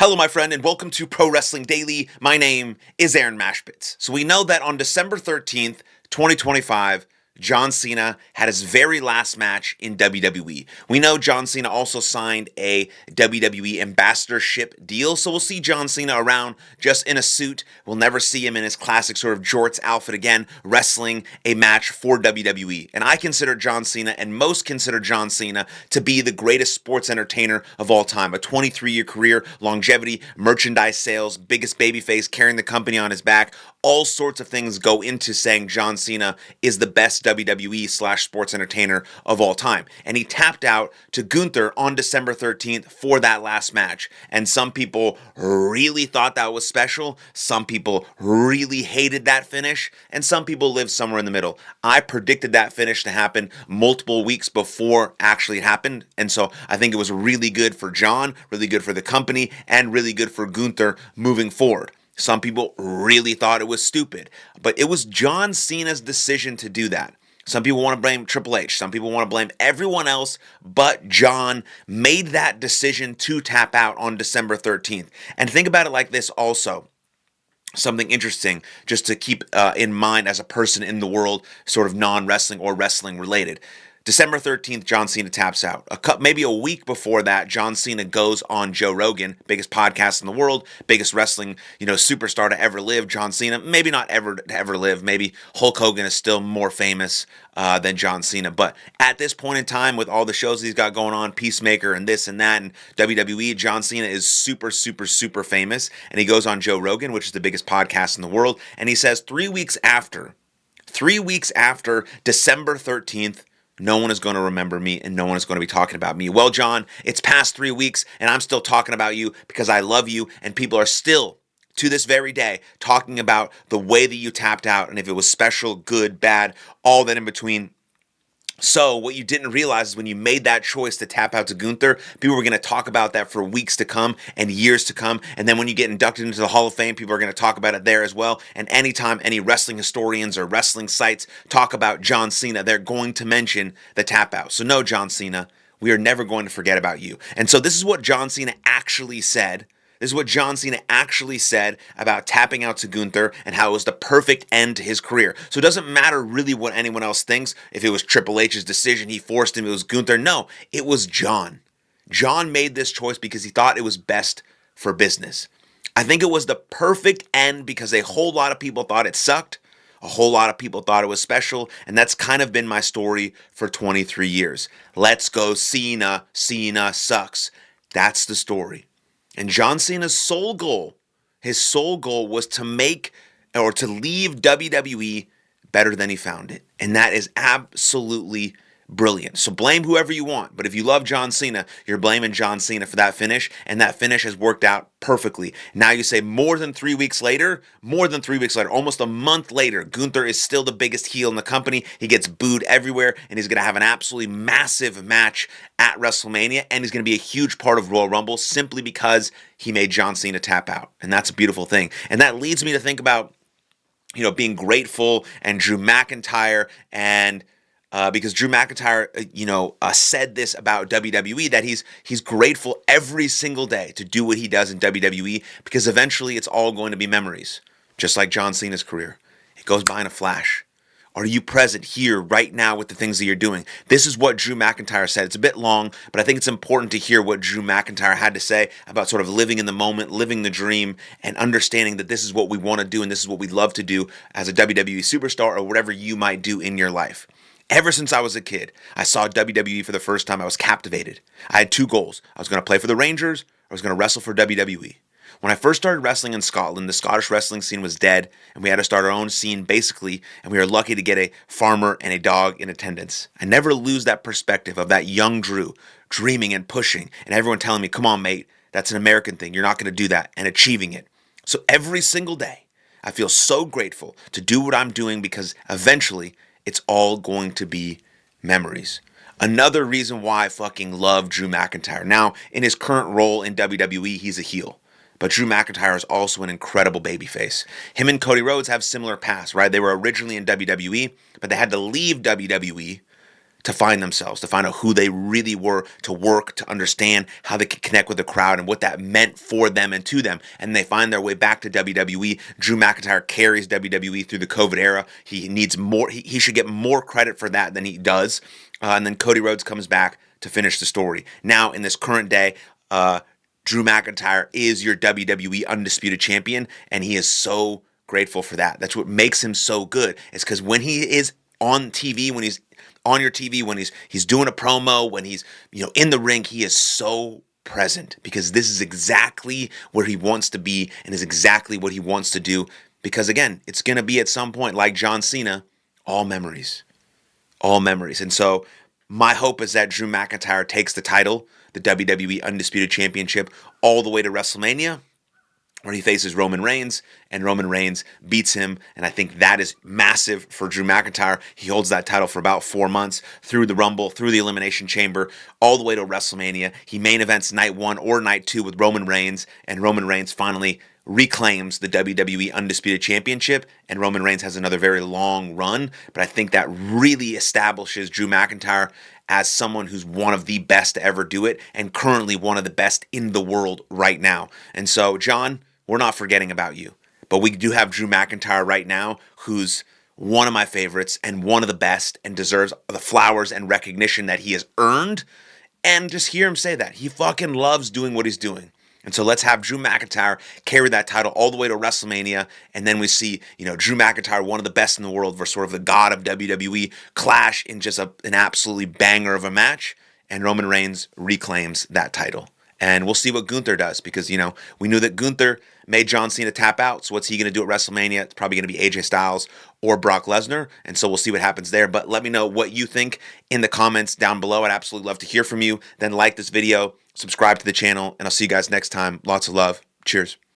Hello, my friend, and welcome to Pro Wrestling Daily. My name is Aaron Machbitz. So we know that on December 13th, 2025, John Cena had his very last match in WWE. We know John Cena also signed a WWE ambassadorship deal, so we'll see John Cena around just in a suit. We'll never see him in his classic sort of jorts outfit again, wrestling a match for WWE. And I consider John Cena, and most consider John Cena, to be the greatest sports entertainer of all time. A 23-year career, longevity, merchandise sales, biggest babyface, carrying the company on his back. All sorts of things go into saying John Cena is the best WWE/sports entertainer of all time. And he tapped out to Gunther on December 13th for that last match. And some people really thought that was special. Some people really hated that finish. And some people lived somewhere in the middle. I predicted that finish to happen multiple weeks before actually it happened. And so I think it was really good for John, really good for the company, and really good for Gunther moving forward. Some people really thought it was stupid, but it was John Cena's decision to do that. Some people want to blame Triple H. Some people want to blame everyone else, but John made that decision to tap out on December 13th. And think about it like this also. Something interesting just to keep in mind as a person in the world, sort of non-wrestling or wrestling related. December 13th, John Cena taps out. Maybe a week before that, John Cena goes on Joe Rogan, biggest podcast in the world, biggest wrestling, superstar to ever live. John Cena, maybe not ever to ever live. Maybe Hulk Hogan is still more famous than John Cena. But at this point in time, with all the shows he's got going on, Peacemaker and this and that, and WWE, John Cena is super, super, super famous. And he goes on Joe Rogan, which is the biggest podcast in the world. And he says 3 weeks after December 13th, no one is going to remember me and no one is going to be talking about me. Well, John, it's past 3 weeks and I'm still talking about you because I love you, and people are still, to this very day, talking about the way that you tapped out and if it was special, good, bad, all that in between. So what you didn't realize is when you made that choice to tap out to Gunther, people were going to talk about that for weeks to come and years to come. And then when you get inducted into the Hall of Fame, people are going to talk about it there as well. And anytime any wrestling historians or wrestling sites talk about John Cena, they're going to mention the tap out. So no, John Cena, we are never going to forget about you. And so this is what John Cena actually said. This is what John Cena actually said about tapping out to Gunther and how it was the perfect end to his career. So it doesn't matter really what anyone else thinks. If it was Triple H's decision, he forced him, it was Gunther. No, it was John. John made this choice because he thought it was best for business. I think it was the perfect end because a whole lot of people thought it sucked. A whole lot of people thought it was special, and that's kind of been my story for 23 years. Let's go Cena. Cena sucks. That's the story. And John Cena's sole goal was to make or to leave WWE better than he found it. And that is absolutely brilliant. So blame whoever you want. But if you love John Cena, you're blaming John Cena for that finish. And that finish has worked out perfectly. Now you say more than 3 weeks later, almost a month later, Gunther is still the biggest heel in the company. He gets booed everywhere. And he's going to have an absolutely massive match at WrestleMania. And he's going to be a huge part of Royal Rumble simply because he made John Cena tap out. And that's a beautiful thing. And that leads me to think about, being grateful and Drew McIntyre and because Drew McIntyre, said this about WWE, that he's grateful every single day to do what he does in WWE because eventually it's all going to be memories, just like John Cena's career. It goes by in a flash. Are you present here right now with the things that you're doing? This is what Drew McIntyre said. It's a bit long, but I think it's important to hear what Drew McIntyre had to say about sort of living in the moment, living the dream, and understanding that this is what we want to do and this is what we love to do as a WWE superstar or whatever you might do in your life. Ever since I was a kid, I saw WWE for the first time. I was captivated. I had two goals. I was going to play for the Rangers, or I was going to wrestle for WWE. When I first started wrestling in Scotland, the Scottish wrestling scene was dead, and we had to start our own scene basically, and we were lucky to get a farmer and a dog in attendance. I never lose that perspective of that young Drew dreaming and pushing, and everyone telling me, come on, mate, that's an American thing. You're not going to do that, and achieving it. So every single day, I feel so grateful to do what I'm doing because eventually it's all going to be memories. Another reason why I fucking love Drew McIntyre. Now, in his current role in WWE, he's a heel. But Drew McIntyre is also an incredible babyface. Him and Cody Rhodes have similar paths, right? They were originally in WWE, but they had to leave WWE to find themselves, to find out who they really were, to work, to understand how they could connect with the crowd and what that meant for them and to them. And they find their way back to WWE. Drew McIntyre carries WWE through the COVID era. He needs more. He should get more credit for that than he does. And then Cody Rhodes comes back to finish the story. Now, in this current day, Drew McIntyre is your WWE Undisputed Champion, and he is so grateful for that. That's what makes him so good. It's because when he is on TV, when he's on your TV, when he's doing a promo, when he's in the ring, he is so present because this is exactly where he wants to be and is exactly what he wants to do. Because again, it's going to be at some point, like John Cena, all memories. All memories. And so my hope is that Drew McIntyre takes the title, the WWE Undisputed Championship, all the way to WrestleMania, where he faces Roman Reigns, and Roman Reigns beats him, and I think that is massive for Drew McIntyre. He holds that title for about 4 months, through the Rumble, through the Elimination Chamber, all the way to WrestleMania. He main events night 1 or night 2 with Roman Reigns, and Roman Reigns finally reclaims the WWE Undisputed Championship, and Roman Reigns has another very long run, but I think that really establishes Drew McIntyre as someone who's one of the best to ever do it, and currently one of the best in the world right now. And so, John, we're not forgetting about you. But we do have Drew McIntyre right now, who's one of my favorites and one of the best and deserves the flowers and recognition that he has earned. And just hear him say that. He fucking loves doing what he's doing. And so let's have Drew McIntyre carry that title all the way to WrestleMania. And then we see, Drew McIntyre, one of the best in the world, versus sort of the god of WWE, clash in just an absolutely banger of a match. And Roman Reigns reclaims that title. And we'll see what Gunther does because, we knew that Gunther made John Cena tap out. So what's he going to do at WrestleMania? It's probably going to be AJ Styles or Brock Lesnar. And so we'll see what happens there. But let me know what you think in the comments down below. I'd absolutely love to hear from you. Then like this video, subscribe to the channel, and I'll see you guys next time. Lots of love. Cheers.